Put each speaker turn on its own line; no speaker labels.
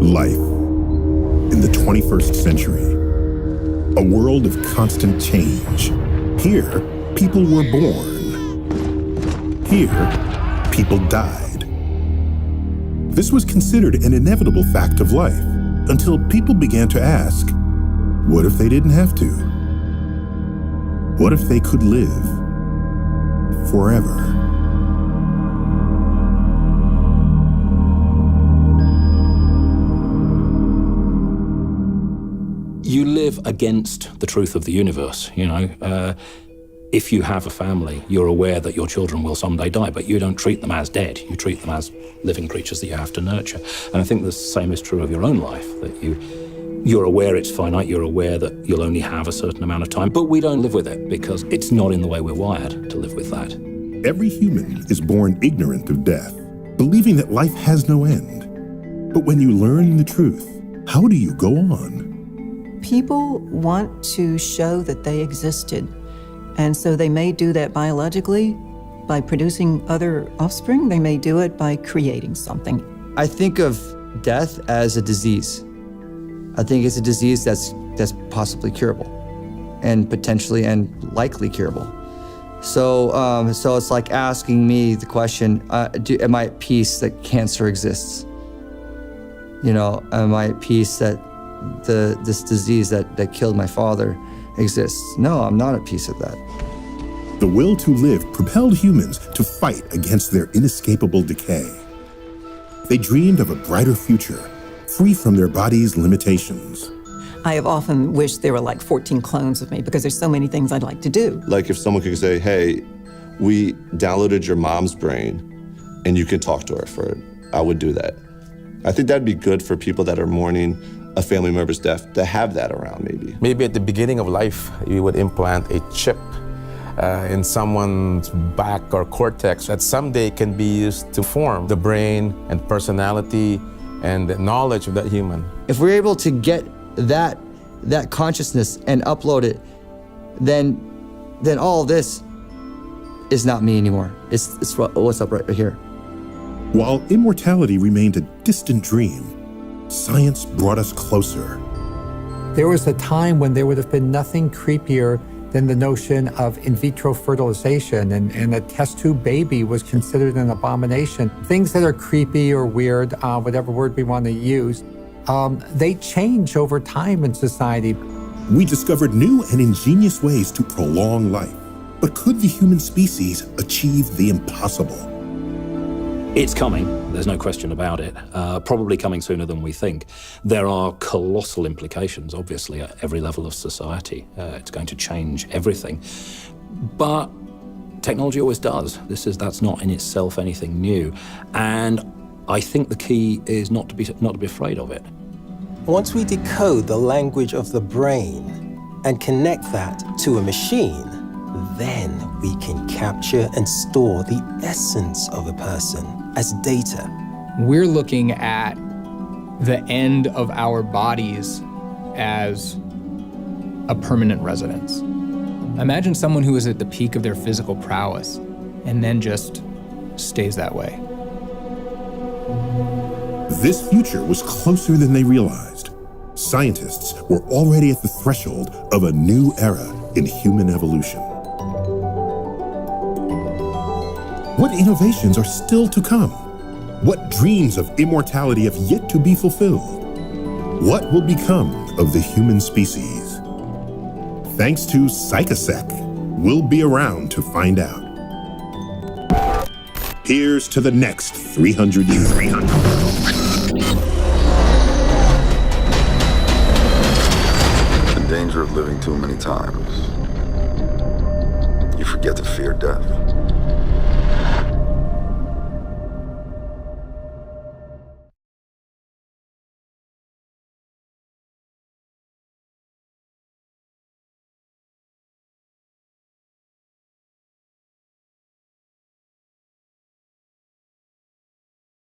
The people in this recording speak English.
Life in the 21st century. A world of constant change. Here, people were born. Here, people died. This was considered an inevitable fact of life until people began to ask, what if they didn't have to? What if they could live forever?
You live against the truth of the universe, you know. If you have a family, you're aware that your children will someday die, but you don't treat them as dead. You treat them as living creatures that you have to nurture. And I think the same is true of your own life, that you're aware it's finite, you're aware that you'll only have a certain amount of time, but we don't live with it because it's not in the way we're wired to live with that.
Every human is born ignorant of death, believing that life has no end. But when you learn the truth, how do you go on?
People want to show that they existed, and so they may do that biologically by producing other offspring. They may do it by creating something.
I think of death as a disease. I think it's a disease that's possibly curable, and potentially and likely curable. So it's like asking me the question: am I at peace that cancer exists? You know, am I at peace that this disease that killed my father exists? No, I'm not at peace with that.
The will to live propelled humans to fight against their inescapable decay. They dreamed of a brighter future, free from their body's limitations.
I have often wished there were like 14 clones of me because there's so many things I'd like to do.
Like if someone could say, hey, we downloaded your mom's brain and you can talk to her for it, I would do that. I think that'd be good for people that are mourning a family member's death, to have that around maybe.
Maybe at the beginning of life, you would implant a chip in someone's back or cortex that someday can be used to form the brain and personality and the knowledge of that human.
If we're able to get that consciousness and upload it, then all this is not me anymore. It's what's up right here.
While immortality remained a distant dream, science brought us closer.
There was a time when there would have been nothing creepier than the notion of in vitro fertilization, and a test tube baby was considered an abomination. Things that are creepy or weird, whatever word we want to use, they change over time in society.
We discovered new and ingenious ways to prolong life. But could the human species achieve the impossible?
It's coming, there's no question about it, probably coming sooner than we think. There are colossal implications, obviously, at every level of society. It's going to change everything. But technology always does. That's not in itself anything new. And I think the key is not to be afraid of it.
Once we decode the language of the brain and connect that to a machine, then we can capture and store the essence of a person as data.
We're looking at the end of our bodies as a permanent residence. Imagine someone who is at the peak of their physical prowess and then just stays that way.
This future was closer than they realized. Scientists were already at the threshold of a new era in human evolution. What innovations are still to come? What dreams of immortality have yet to be fulfilled? What will become of the human species? Thanks to Psychosec, we'll be around to find out. Here's to the next 300 years.
The danger of living too many times. You forget to fear death.